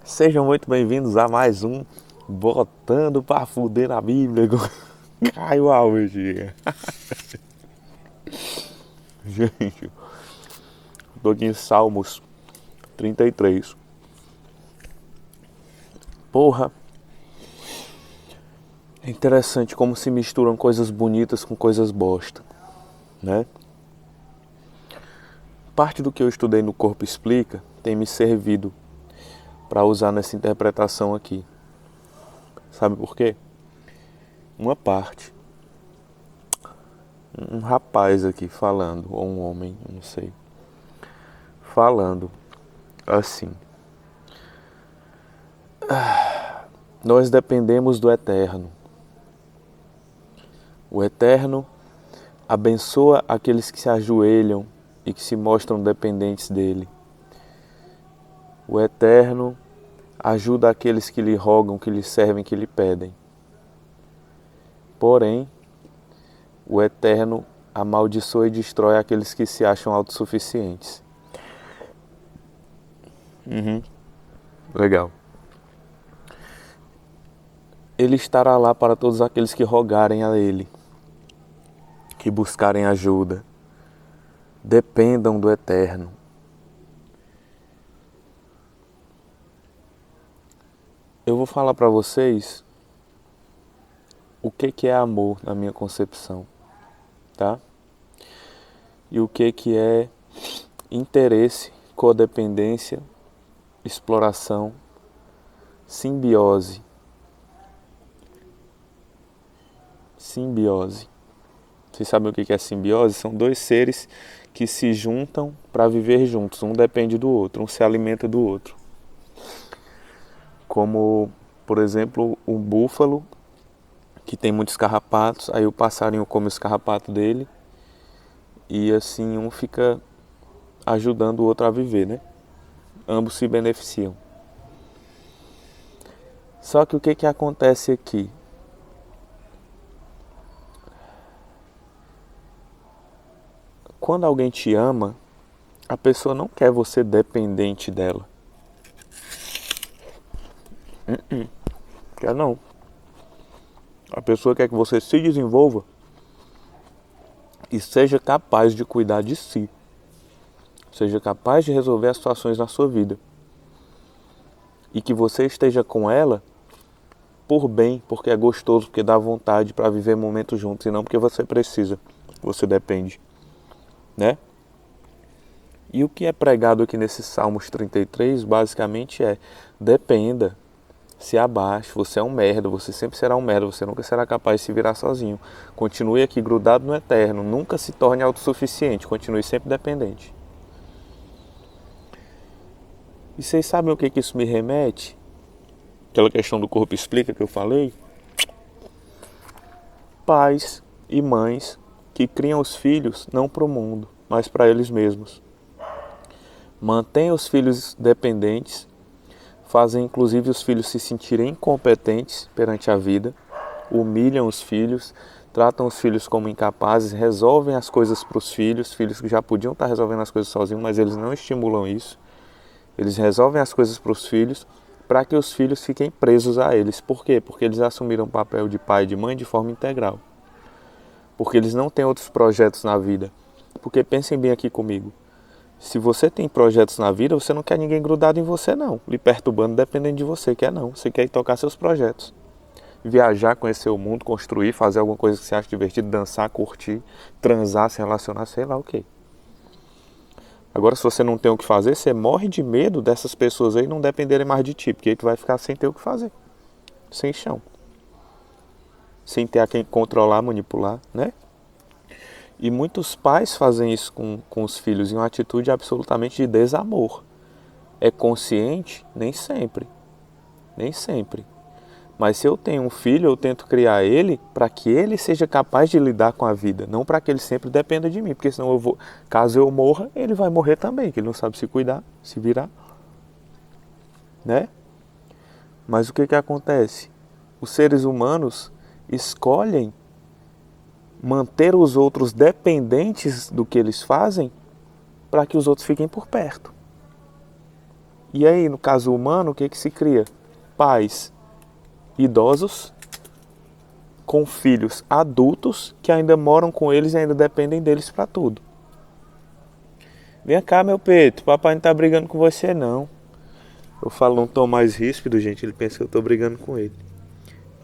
Sejam muito bem-vindos a mais um Botando pra Fuder na Bíblia com Caio Alves. Gente, tô aqui em Salmos 33. Porra, é interessante como se misturam coisas bonitas com coisas bosta, né? Parte do que eu estudei no Corpo Explica tem me servido para usar nessa interpretação aqui. Sabe por quê? Uma parte. Um rapaz aqui falando, ou um homem, não sei. Falando assim: nós dependemos do Eterno. O Eterno abençoa aqueles que se ajoelham e que se mostram dependentes dele. O Eterno ajuda aqueles que lhe rogam, que lhe servem, que lhe pedem. Porém, o Eterno amaldiçoa e destrói aqueles que se acham autossuficientes. Legal. Ele estará lá para todos aqueles que rogarem a Ele, que buscarem ajuda. Dependam do Eterno. Eu vou falar para vocês o que é amor na minha concepção, tá? E o que é interesse, codependência, exploração, simbiose. Simbiose. Vocês sabem o que é simbiose? São dois seres que se juntam para viver juntos. Um depende do outro, um se alimenta do outro. Como, por exemplo, um búfalo que tem muitos carrapatos, aí o passarinho come os carrapatos dele e assim um fica ajudando o outro a viver, né? Ambos se beneficiam. Só que o que acontece aqui? Quando alguém te ama, a pessoa não quer você dependente dela. Quer não. A pessoa quer que você se desenvolva e seja capaz de cuidar de si. Seja capaz de resolver as situações na sua vida. E que você esteja com ela por bem, porque é gostoso, porque dá vontade para viver momentos juntos, e não porque você precisa, você depende, né? E o que é pregado aqui nesse Salmos 33, basicamente dependa, se abaixe, você é um merda, você sempre será um merda, você nunca será capaz de se virar sozinho. Continue aqui grudado no Eterno, nunca se torne autossuficiente, continue sempre dependente. E vocês sabem o que isso me remete? Aquela questão do corpo explica que eu falei? Pais e mães que criam os filhos não para o mundo, mas para eles mesmos. Mantêm os filhos dependentes, fazem inclusive os filhos se sentirem incompetentes perante a vida, humilham os filhos, tratam os filhos como incapazes, resolvem as coisas para os filhos que já podiam estar resolvendo as coisas sozinhos, mas eles não estimulam isso. Eles resolvem as coisas para os filhos para que os filhos fiquem presos a eles. Por quê? Porque eles assumiram o papel de pai e de mãe de forma integral. Porque eles não têm outros projetos na vida. Porque pensem bem aqui comigo. Se você tem projetos na vida, você não quer ninguém grudado em você, não. Lhe perturbando, dependendo de você. Quer não. Você quer ir tocar seus projetos. Viajar, conhecer o mundo, construir, fazer alguma coisa que você acha divertido, dançar, curtir, transar, se relacionar, sei lá o quê. Agora, se você não tem o que fazer, você morre de medo dessas pessoas aí não dependerem mais de ti, porque aí tu vai ficar sem ter o que fazer. Sem chão. Sem ter a quem controlar, manipular, né? E muitos pais fazem isso com os filhos em uma atitude absolutamente de desamor. É consciente? Nem sempre. Nem sempre. Mas se eu tenho um filho, eu tento criar ele para que ele seja capaz de lidar com a vida, não para que ele sempre dependa de mim, porque senão caso eu morra, ele vai morrer também, que ele não sabe se cuidar, se virar, né? Mas o que acontece? Os seres humanos escolhem manter os outros dependentes do que eles fazem para que os outros fiquem por perto. E aí, no caso humano, o que se cria? Pais idosos com filhos adultos que ainda moram com eles e ainda dependem deles para tudo. Vem cá, meu peito, papai não tá brigando com você não. Eu falo num tom mais ríspido, gente, ele pensa que eu tô brigando com ele.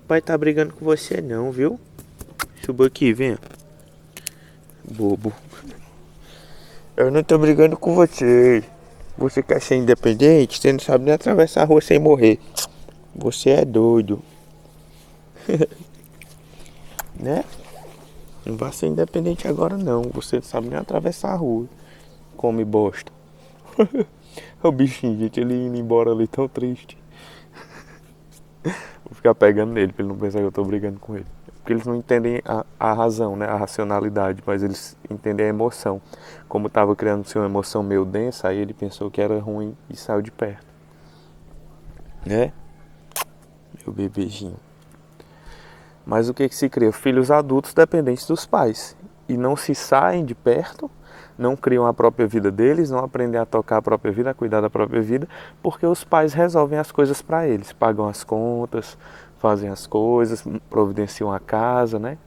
Papai tá brigando com você não, viu? Suba aqui, venha. Bobo. Eu não tô brigando com você. Você quer ser independente? Você não sabe nem atravessar a rua sem morrer. Você é doido. Né? Não vai ser independente agora não. Você não sabe nem atravessar a rua. Come bosta. O bichinho, gente, ele indo embora ali tão triste. Vou ficar pegando nele pra ele não pensar que eu tô brigando com ele. Porque eles não entendem a razão, né? A racionalidade, mas eles entendem a emoção. Como tava criando uma emoção meio densa, aí ele pensou que era ruim e saiu de perto. Né? Meu bebezinho. Mas o que se cria? Filhos adultos dependentes dos pais. E não se saem de perto, não criam a própria vida deles, não aprendem a tocar a própria vida, a cuidar da própria vida, porque os pais resolvem as coisas para eles. Pagam as contas, fazem as coisas, providenciam a casa, né?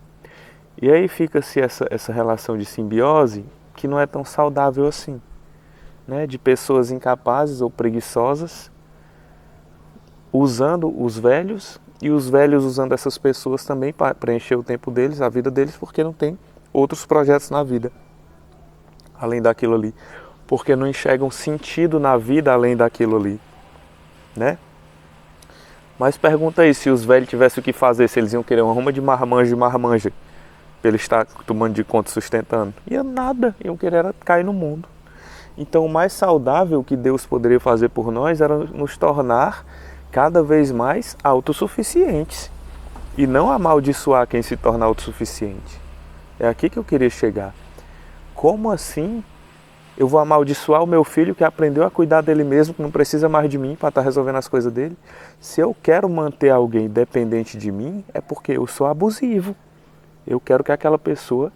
E aí fica-se essa relação de simbiose que não é tão saudável assim. Né? De pessoas incapazes ou preguiçosas usando os velhos e os velhos usando essas pessoas também para preencher o tempo deles, a vida deles, porque não tem outros projetos na vida além daquilo ali, porque não enxergam sentido na vida além daquilo ali, né? Mas pergunta aí, se os velhos tivessem o que fazer, se eles iam querer uma ruma de marmanja para ele estar tomando de conta, sustentando? Ia nada, iam querer era cair no mundo. Então o mais saudável que Deus poderia fazer por nós era nos tornar cada vez mais autossuficientes e não amaldiçoar quem se torna autossuficiente. É aqui que eu queria chegar. Como assim eu vou amaldiçoar o meu filho que aprendeu a cuidar dele mesmo, que não precisa mais de mim para estar resolvendo as coisas dele? Se eu quero manter alguém dependente de mim, é porque eu sou abusivo. Eu quero que aquela pessoa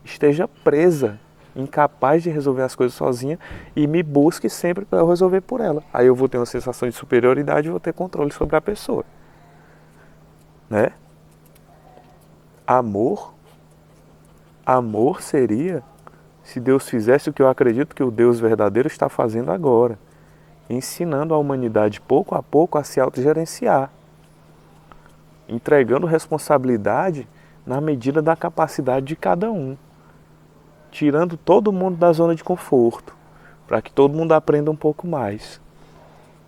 esteja presa, incapaz de resolver as coisas sozinha e me busque sempre para eu resolver por ela. Aí eu vou ter uma sensação de superioridade e vou ter controle sobre a pessoa. Né? Amor seria se Deus fizesse o que eu acredito que o Deus verdadeiro está fazendo agora, ensinando a humanidade pouco a pouco a se autogerenciar, entregando responsabilidade na medida da capacidade de cada um, tirando todo mundo da zona de conforto, para que todo mundo aprenda um pouco mais.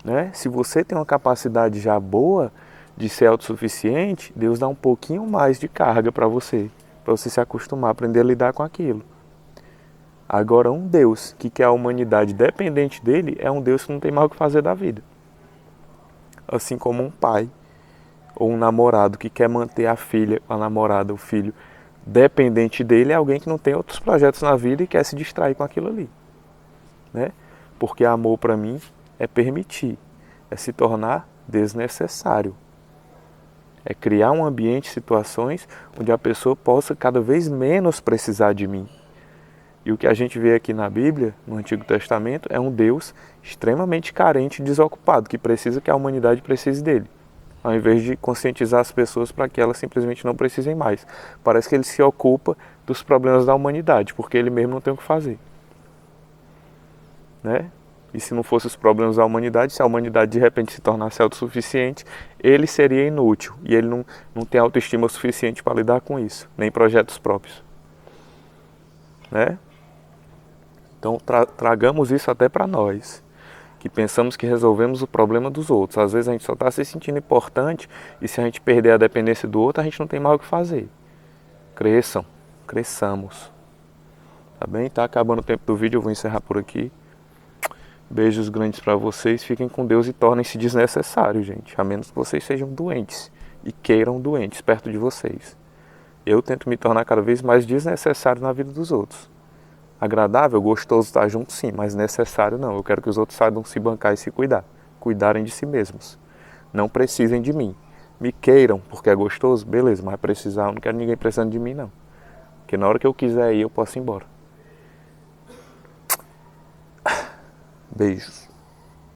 Né? Se você tem uma capacidade já boa de ser autossuficiente, Deus dá um pouquinho mais de carga para você se acostumar, aprender a lidar com aquilo. Agora, um Deus que quer a humanidade dependente dele é um Deus que não tem mais o que fazer da vida. Assim como um pai ou um namorado que quer manter a filha, a namorada, o filho dependente dele é alguém que não tem outros projetos na vida e quer se distrair com aquilo ali. Né? Porque amor para mim é permitir, é se tornar desnecessário. É criar um ambiente, situações onde a pessoa possa cada vez menos precisar de mim. E o que a gente vê aqui na Bíblia, no Antigo Testamento, é um Deus extremamente carente e desocupado, que precisa que a humanidade precise dele, ao invés de conscientizar as pessoas para que elas simplesmente não precisem mais. Parece que ele se ocupa dos problemas da humanidade, porque ele mesmo não tem o que fazer. Né? E se não fossem os problemas da humanidade, se a humanidade de repente se tornasse autossuficiente, ele seria inútil. E ele não tem autoestima suficiente para lidar com isso, nem projetos próprios. Né? Então tragamos isso até para nós, que pensamos que resolvemos o problema dos outros. Às vezes a gente só está se sentindo importante e se a gente perder a dependência do outro, a gente não tem mais o que fazer. Cresçamos. Tá bem? Tá acabando o tempo do vídeo, eu vou encerrar por aqui. Beijos grandes para vocês, fiquem com Deus e tornem-se desnecessários, gente. A menos que vocês sejam doentes e queiram doentes perto de vocês. Eu tento me tornar cada vez mais desnecessário na vida dos outros. Agradável, gostoso estar junto sim, mas necessário não. Eu quero que os outros saibam se bancar e se cuidar. Cuidarem de si mesmos. Não precisem de mim. Me queiram porque é gostoso, beleza, mas precisar, eu não quero ninguém precisando de mim não. Porque na hora que eu quiser ir, eu posso ir embora. Beijos.